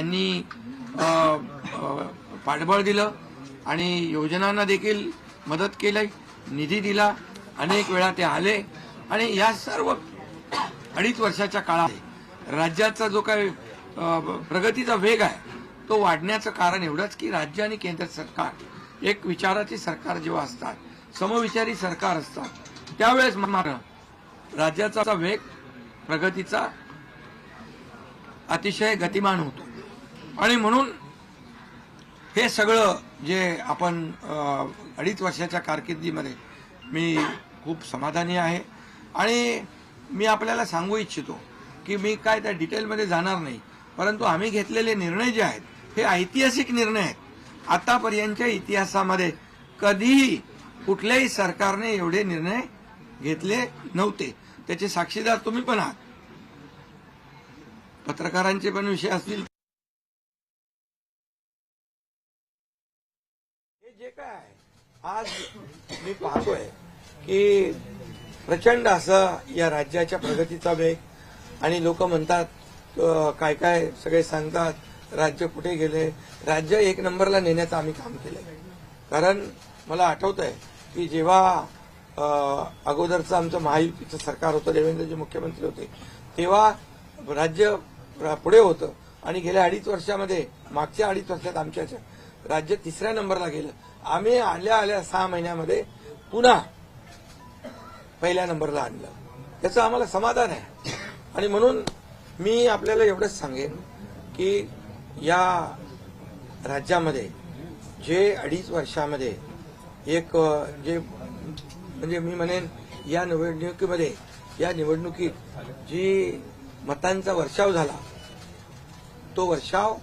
त्यांनी पाठबळ दिलं आणि योजनांना देखील मदत केली, निधी दिला, अनेक वेळा ते आले आणि या सर्व 2.5 वर्षाच्या काळात राज्याचा जो काही प्रगतीचा वेग आहे तो वाढण्याचं कारण एवढंच की राज्य आणि केंद्र सरकार एक विचाराची सरकार जेव्हा असतात, समविचारी सरकार असतात, त्यावेळेस मात्र राज्याचा वेग प्रगतीचा अतिशय गतिमान होतो. आणि म्हणून हे सगळं जे आपण 2.5 वर्षाच्या कारकिर्दीमध्ये मी खूप समाधानी आहे. आणि मी आपल्याला सांगू इच्छितो की मी काय त्या डिटेलमध्ये जाणार नाही, परंतु आम्ही घेतलेले निर्णय जे आहेत हे ऐतिहासिक निर्णय आहेत. आतापर्यंतच्या इतिहासामध्ये कधीही कुठल्याही सरकारने एवढे निर्णय घेतले नव्हते. त्याचे साक्षीदार तुम्ही पण आहात, पत्रकारांचे पण विषय असतील. हे जे काय आज मी पाहतोय की प्रचंड असा या राज्याच्या प्रगतीचा वेग, आणि लोक म्हणतात काय काय सगळे सांगतात राज्य कुठे गेले. राज्य 1 नंबरला नेण्याचं आम्ही काम केलंय. कारण मला आठवतंय की जेव्हा अगोदरचं आमचं महायुतीचं सरकार होतं, देवेंद्रजी मुख्यमंत्री होते, तेव्हा राज्य पुढे होतं आणि गेल्या 2.5 वर्षामध्ये, मागच्या 2.5 वर्षात आमच्या राज्य 3ऱ्या नंबरला गेलं. आम्ही आल्या 6 महिन्यामध्ये पुन्हा 1ल्या नंबरला आणलं. याचं आम्हाला समाधान आहे. आणि म्हणून मी आपल्याला एवढंच सांगेन की या राज्यामध्ये जे 2.5 वर्षामध्ये एक जे म्हणजे मी म्हणेन या निवडणुकीत जी मतांचा वर्षाव झाला, तो वर्षाव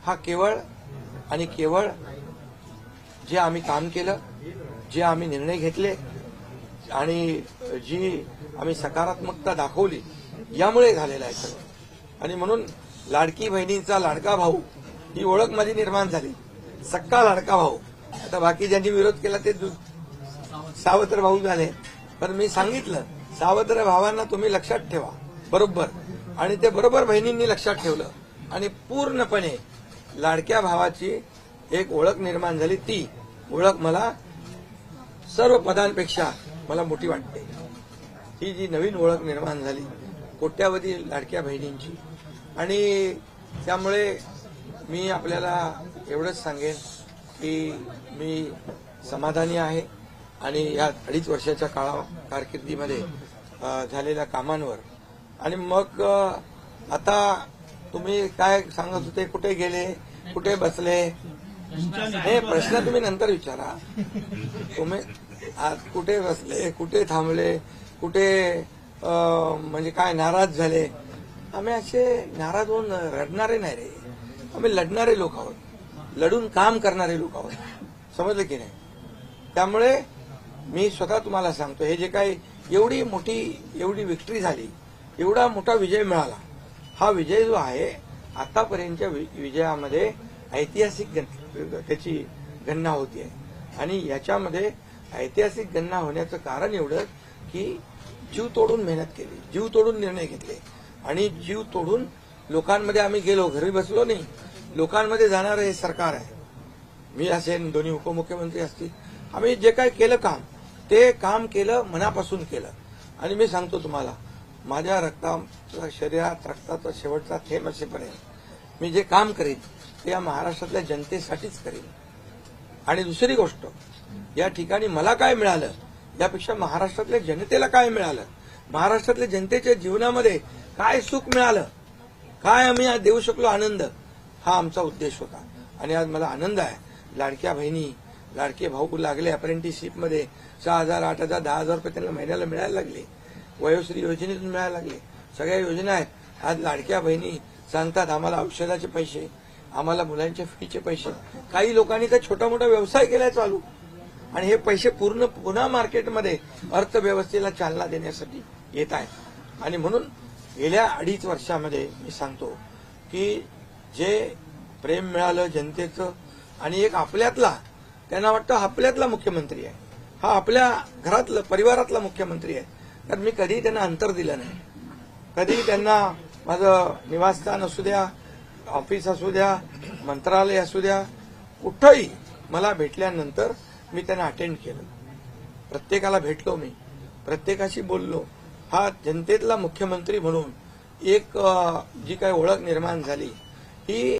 हा केवळ आणि केवळ जे आम्ही काम केलं, जे आम्ही निर्णय घेतले आणि जी आम्ही सकारात्मकता दाखवली यामुळे झालेला आहे सगळं. आणि म्हणून लाडकी बहिणींचा लाडका भाऊ ही ओळख माझी निर्माण झाली, सक्का लाडका भाऊ. आता बाकी ज्यांनी विरोध केला ते सावत्र भाऊ झाले, पण मी सांगितलं सावत्र भावांना तुम्ही लक्षात ठेवा बरोबर, आणि ते बरोबर बहिणींनी लक्षात ठेवलं आणि पूर्णपणे लाडक्या भावाची एक ओळख निर्माण झाली. ती ओळख मला सर्व पदांपेक्षा मला मोठी वाटते. ही जी नवीन ओळख निर्माण झाली कोट्यावधी लाडक्या बहिणींची. आणि त्यामुळे मी आपल्याला एवढंच सांगेन की मी समाधानी आहे आणि या 2.5 वर्षाच्या कारकिर्दीमध्ये झालेल्या कामांवर. आणि मग आता तुम्ही काय सांगत होते, कुठे गेले, कुठे बसले, हे प्रश्न तुम्ही नंतर विचारा. तुम्ही आज कुठे बसले, कुठे थांबले, कुठे म्हणजे काय नाराज झाले. आम्ही असे नाराज होऊन रडणारे नाही रे, आम्ही लढणारे लोक आहोत, लढून काम करणारे लोक आहोत. समजलं की नाही? त्यामुळे मी स्वतः तुम्हाला सांगतो, हे जे काही एवढी विक्ट्री झाली, एवढा मोठा विजय मिळाला, हा विजय जो आहे आतापर्यंतच्या विजयामध्ये ऐतिहासिक त्याची गणना होती आहे. आणि याच्यामध्ये ऐतिहासिक गणना होण्याचं कारण एवढं की जीव तोडून मेहनत केली, जीव तोडून निर्णय घेतले आणि जीव तोडून लोकांमध्ये आम्ही गेलो, घरी बसलो नाही, लोकांमध्ये जाणारं हे सरकार आहे. मी असेन, दोन्ही उपमुख्यमंत्री असतील, आम्ही जे काही केलं काम, ते काम केलं, मनापासून केलं. आणि मी सांगतो तुम्हाला, माझ्या शरीरात रक्ताचा शेवटचा थेंब असेपर्यंत मी जे काम करीन ते या महाराष्ट्रातल्या जनतेसाठीच करीन. आणि दुसरी गोष्ट, या ठिकाणी मला काय मिळालं यापेक्षा महाराष्ट्रातल्या जनतेला काय मिळालं, महाराष्ट्रातल्या जनतेच्या जीवनामध्ये काय सुख मिळालं, काय आम्ही आज देऊ शकलो आनंद, हा आमचा उद्देश होता. आणि आज मला आनंद आहे, लाडक्या बहिणी, लाडके भाऊ लागले अप्रेंटिसशिपमध्ये, 6,000, 8,000, 10,000 रुपये त्यांना महिन्याला मिळायला लागले, वयोश्री योजनेतून मिळायला लागले, सगळ्या योजना आहेत. आज लाडक्या बहिणी सांगतात आम्हाला औषधाचे पैसे, आम्हाला मुलांच्या फीचे पैसे. काही लोकांनी तर छोटा मोठा व्यवसाय केलाय चालू, आणि हे पैसे पुन्हा मार्केटमध्ये अर्थव्यवस्थेला चालना देण्यासाठी येत आहेत. आणि म्हणून गेल्या 2.5 वर्षामध्ये मी सांगतो की जे प्रेम मिळालं जनतेचं, आणि एक आपल्यातला, त्यांना वाटतं आपल्यातला मुख्यमंत्री आहे, हा आपल्या घरातला परिवारातला मुख्यमंत्री आहे. कारण मी कधीही त्यांना अंतर दिलं नाही, कधीही त्यांना माझं निवासस्थान असू द्या, ऑफिस असू द्या, मंत्रालय असू द्या, कुठंही मला भेटल्यानंतर मी त्यांना अटेंड केलं. प्रत्येकाला भेटलो मी, प्रत्येकाशी बोललो. हा जनतेतला मुख्यमंत्री म्हणून एक जी काही ओळख निर्माण झाली ही